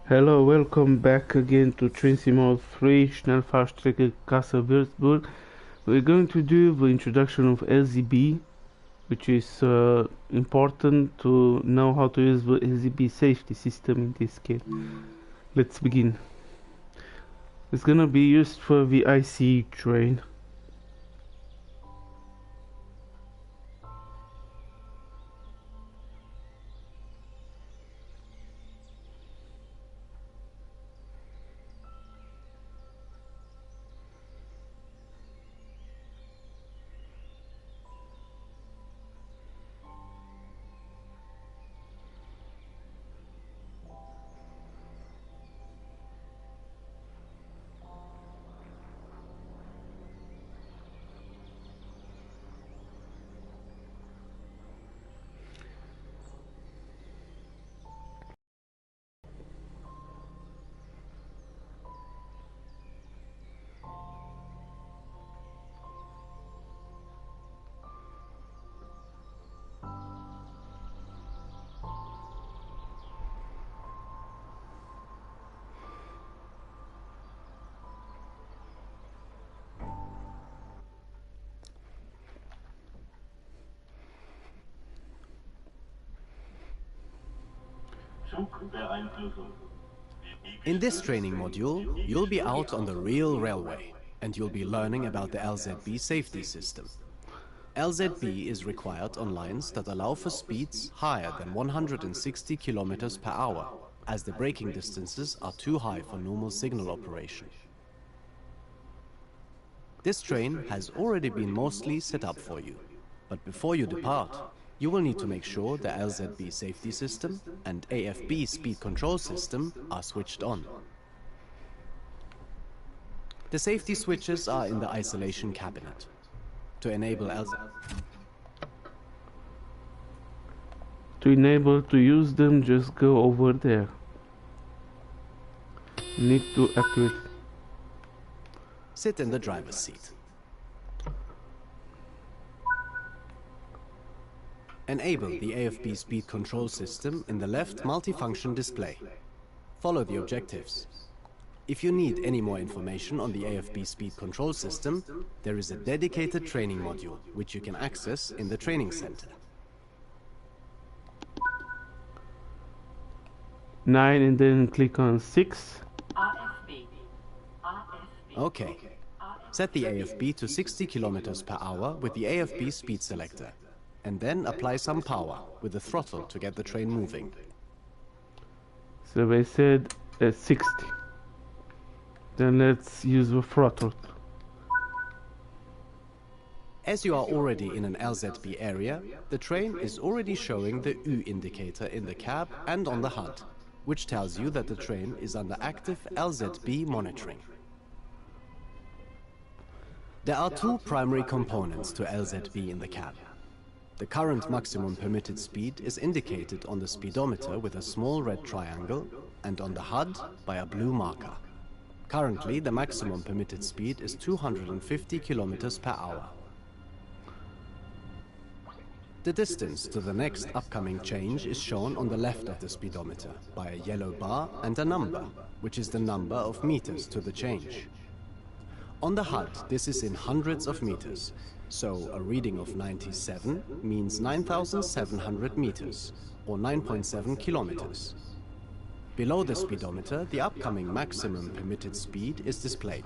Hello, welcome back again to Train Sim 3 Schnellfahrstrecke Kassel Würzburg. We're going to do the introduction of LZB, which is important to know how to use the LZB safety system in this case. Let's begin. It's gonna be used for the IC train. In this training module, you'll be out on the real railway, and you'll be learning about the LZB safety system. LZB is required on lines that allow for speeds higher than 160 kilometers per hour, as the braking distances are too high for normal signal operation. This train has already been mostly set up for you, but before you depart, you will need to make sure the LZB safety system and AFB speed control system are switched on. The safety switches are in the isolation cabinet. To enable To use them, just go over there. Need to activate. Sit in the driver's seat. Enable the AFB speed control system in the left multifunction display. Follow the objectives. If you need any more information on the AFB speed control system, there is a dedicated training module which you can access in the training center. 9 and then click on 6. Okay. Set the AFB to 60 kilometers per hour with the AFB speed selector, and then apply some power with the throttle to get the train moving. So they said 60. Then let's use the throttle. As you are already in an LZB area, the train is already showing the U indicator in the cab and on the HUD, which tells you that the train is under active LZB monitoring. There are two primary components to LZB in the cab. The current maximum permitted speed is indicated on the speedometer with a small red triangle and on the HUD by a blue marker. Currently, the maximum permitted speed is 250 kilometers per hour. The distance to the next upcoming change is shown on the left of the speedometer by a yellow bar and a number, which is the number of meters to the change. On the HUD, this is in hundreds of meters, so a reading of 97 means 9,700 meters, or 9.7 kilometers. Below the speedometer, the upcoming maximum permitted speed is displayed.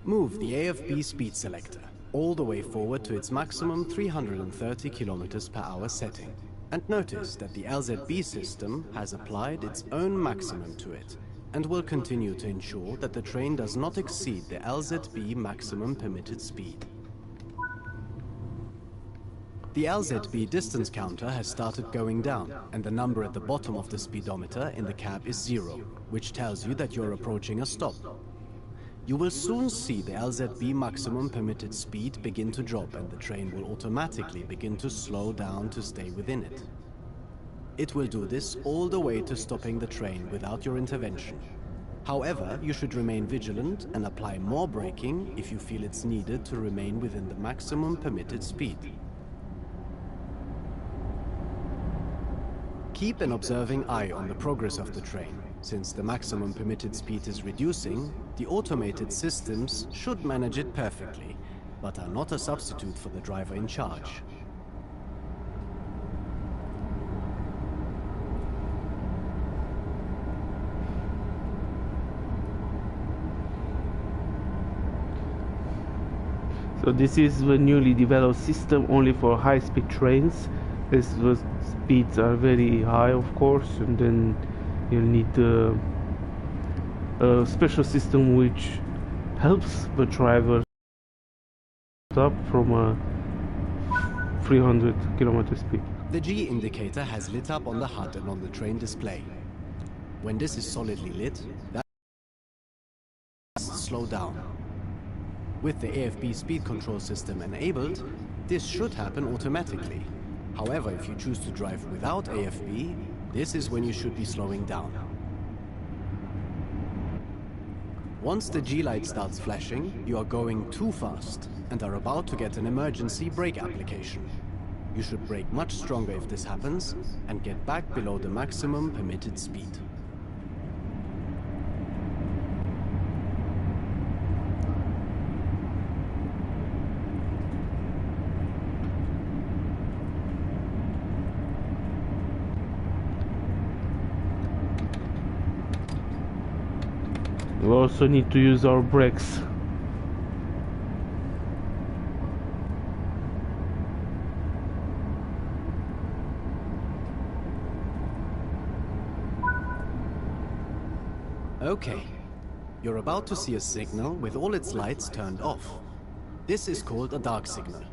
Move the AFB speed selector all the way forward to its maximum 330 kilometers per hour setting, and notice that the LZB system has applied its own maximum to it, and will continue to ensure that the train does not exceed the LZB maximum permitted speed. The LZB distance counter has started going down, and the number at the bottom of the speedometer in the cab is 0, which tells you that you're approaching a stop. You will soon see the LZB maximum permitted speed begin to drop, and the train will automatically begin to slow down to stay within it. It will do this all the way to stopping the train without your intervention. However, you should remain vigilant and apply more braking if you feel it's needed to remain within the maximum permitted speed. Keep an observing eye on the progress of the train. Since the maximum permitted speed is reducing, the automated systems should manage it perfectly, but are not a substitute for the driver in charge. So this is the newly developed system only for high-speed trains, as the speeds are very high, of course, and then you'll need a special system which helps the driver stop from a 300 km speed. The G indicator has lit up on the HUD and on the train display. When this is solidly lit, that slow down. With the AFB speed control system enabled, this should happen automatically. However, if you choose to drive without AFB, this is when you should be slowing down. Once the G light starts flashing, you are going too fast and are about to get an emergency brake application. You should brake much stronger if this happens and get back below the maximum permitted speed. We also need to use our brakes. Okay, you're about to see a signal with all its lights turned off. This is called a dark signal.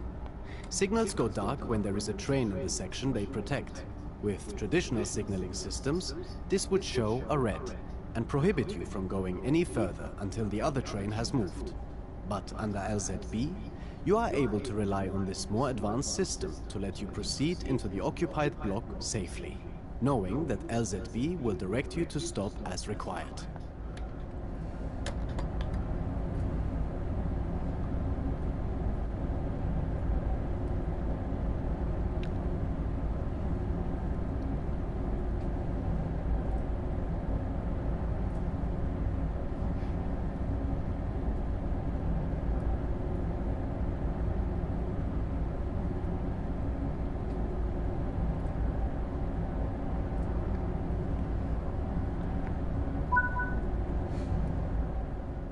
Signals go dark when there is a train in the section they protect. With traditional signaling systems, this would show a red and prohibit you from going any further until the other train has moved. But under LZB, you are able to rely on this more advanced system to let you proceed into the occupied block safely, knowing that LZB will direct you to stop as required.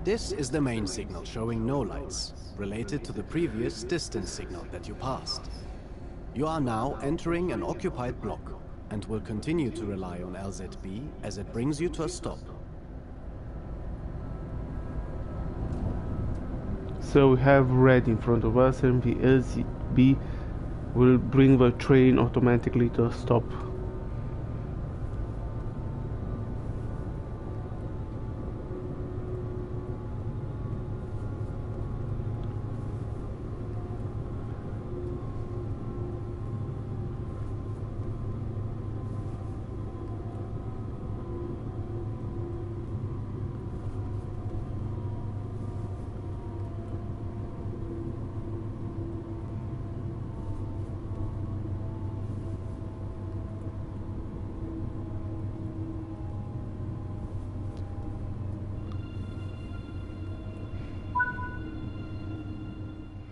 This is the main signal showing no lights, related to the previous distance signal that you passed. You are now entering an occupied block and will continue to rely on LZB as it brings you to a stop. So we have red in front of us, and the LZB will bring the train automatically to a stop.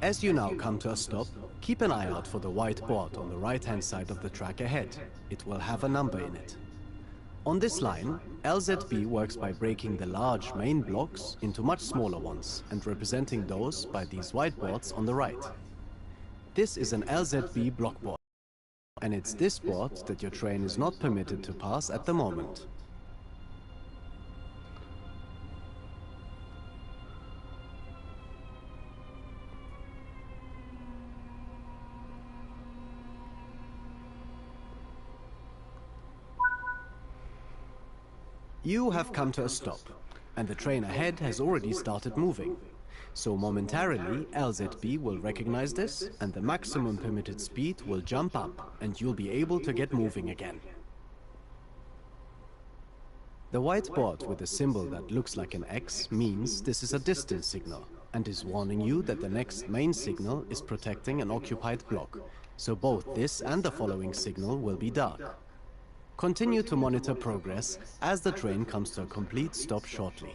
As you now come to a stop, keep an eye out for the white board on the right-hand side of the track ahead. It will have a number in it. On this line, LZB works by breaking the large main blocks into much smaller ones and representing those by these white boards on the right. This is an LZB block board, and it's this board that your train is not permitted to pass at the moment. You have come to a stop, and the train ahead has already started moving. So momentarily, LZB will recognize this, and the maximum permitted speed will jump up, and you'll be able to get moving again. The white board with a symbol that looks like an X means this is a distance signal, and is warning you that the next main signal is protecting an occupied block. So both this and the following signal will be dark. Continue to monitor progress as the train comes to a complete stop shortly.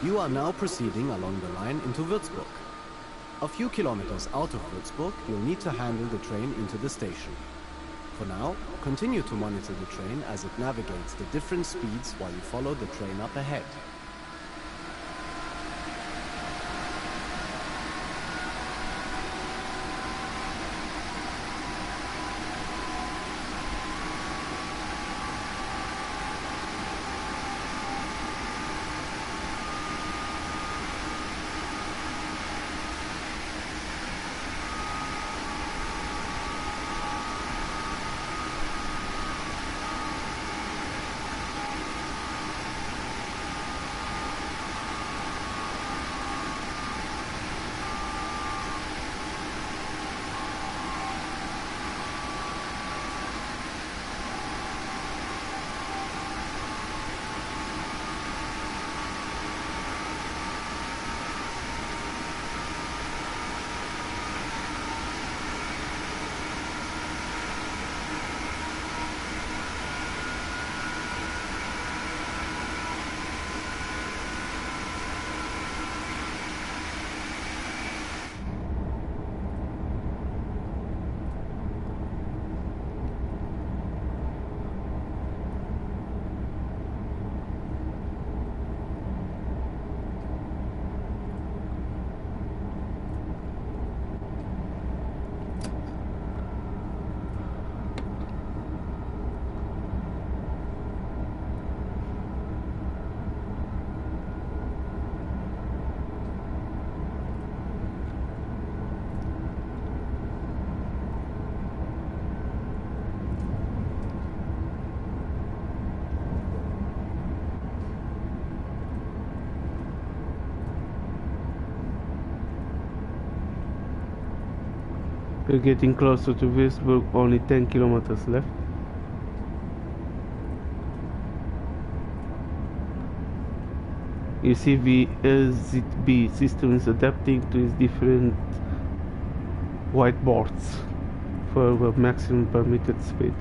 You are now proceeding along the line into Würzburg. A few kilometers out of Würzburg, you'll need to handle the train into the station. For now, continue to monitor the train as it navigates the different speeds while you follow the train up ahead. We're getting closer to Würzburg, only 10 kilometers left. You see the LZB system is adapting to its different whiteboards for the maximum permitted speed.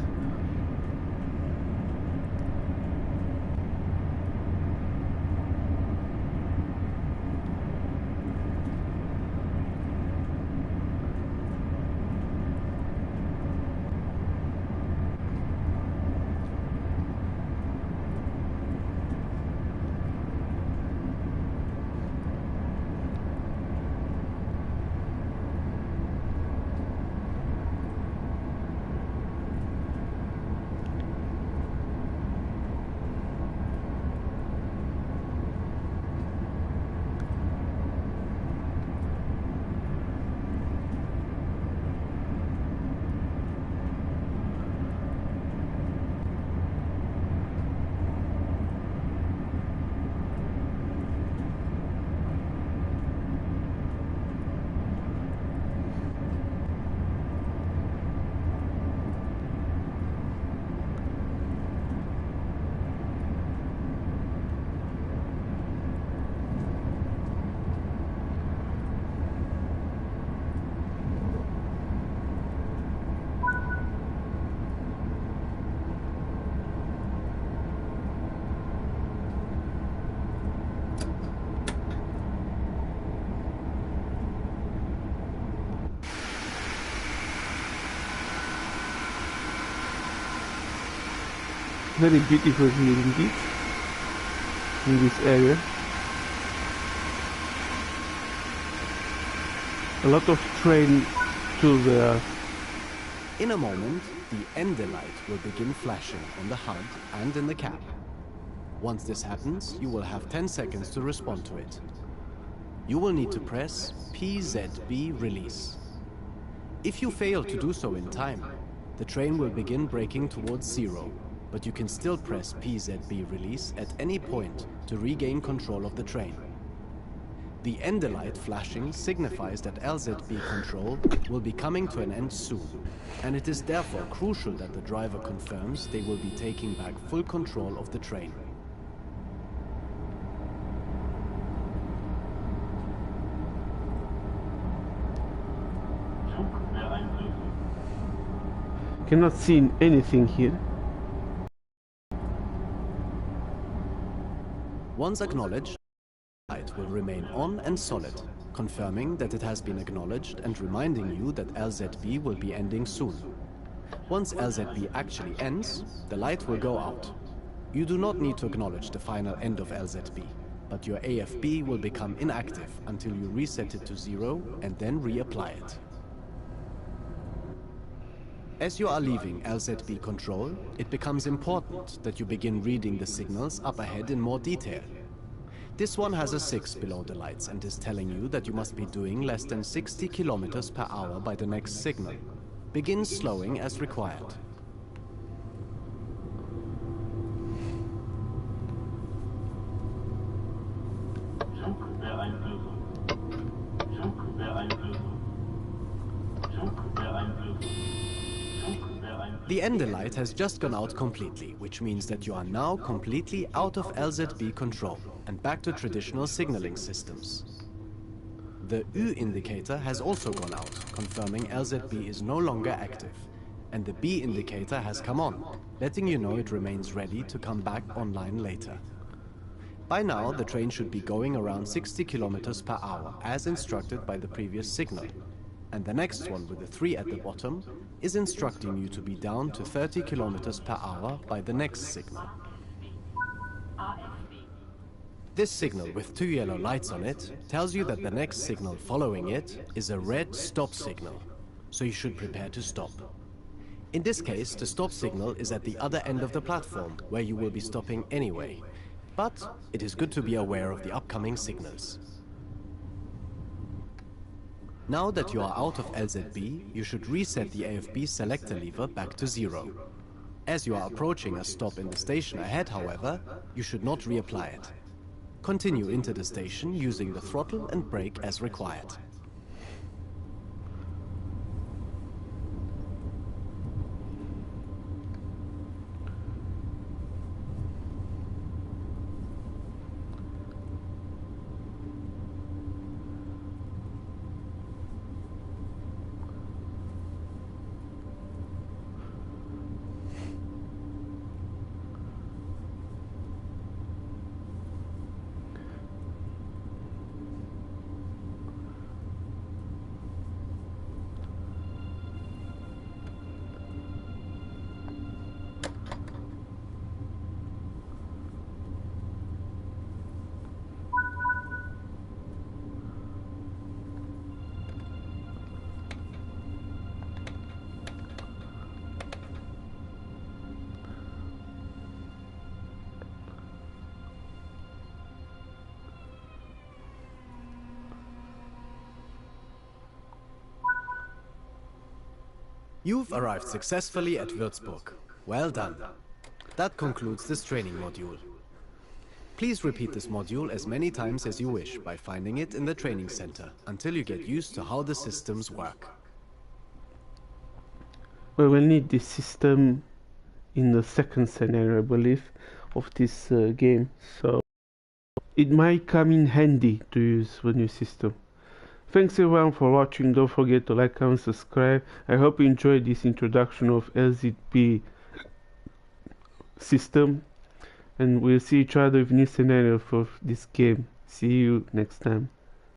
Very beautiful here indeed in this area. a lot of train to the... In a moment, the Ende light will begin flashing on the HUD and in the cab. Once this happens, you will have 10 seconds to respond to it. You will need to press PZB release. If you fail to do so in time, the train will begin braking towards zero, but you can still press PZB release at any point to regain control of the train. The Ende light flashing signifies that LZB control will be coming to an end soon, and it is therefore crucial that the driver confirms they will be taking back full control of the train. Cannot see anything here. Once acknowledged, the light will remain on and solid, confirming that it has been acknowledged and reminding you that LZB will be ending soon. Once LZB actually ends, the light will go out. You do not need to acknowledge the final end of LZB, but your AFB will become inactive until you reset it to zero and then reapply it. As you are leaving LZB control, it becomes important that you begin reading the signals up ahead in more detail. This one has a 6 below the lights and is telling you that you must be doing less than 60 kilometers per hour by the next signal. Begin slowing as required. The Ende light has just gone out completely, which means that you are now completely out of LZB control and back to traditional signaling systems. The U indicator has also gone out, confirming LZB is no longer active, and the B indicator has come on, letting you know it remains ready to come back online later. By now, the train should be going around 60 kilometers per hour, as instructed by the previous signal. And the next one with the 3 at the bottom is instructing you to be down to 30 kilometers per hour by the next signal. This signal with 2 yellow lights on it tells you that the next signal following it is a red stop signal, so you should prepare to stop. In this case, the stop signal is at the other end of the platform, where you will be stopping anyway. But it is good to be aware of the upcoming signals. Now that you are out of LZB, you should reset the AFB selector lever back to zero. As you are approaching a stop in the station ahead, however, you should not reapply it. Continue into the station using the throttle and brake as required. You've arrived successfully at Würzburg. Well done. That concludes this training module. Please repeat this module as many times as you wish by finding it in the training center until you get used to how the systems work. We will need this system in the second scenario, I believe, of this game, so it might come in handy to use the new system. Thanks everyone for watching. Don't forget to like, comment, subscribe. I hope you enjoyed this introduction of LZB system, and we'll see each other with new scenario for this game. See you next time.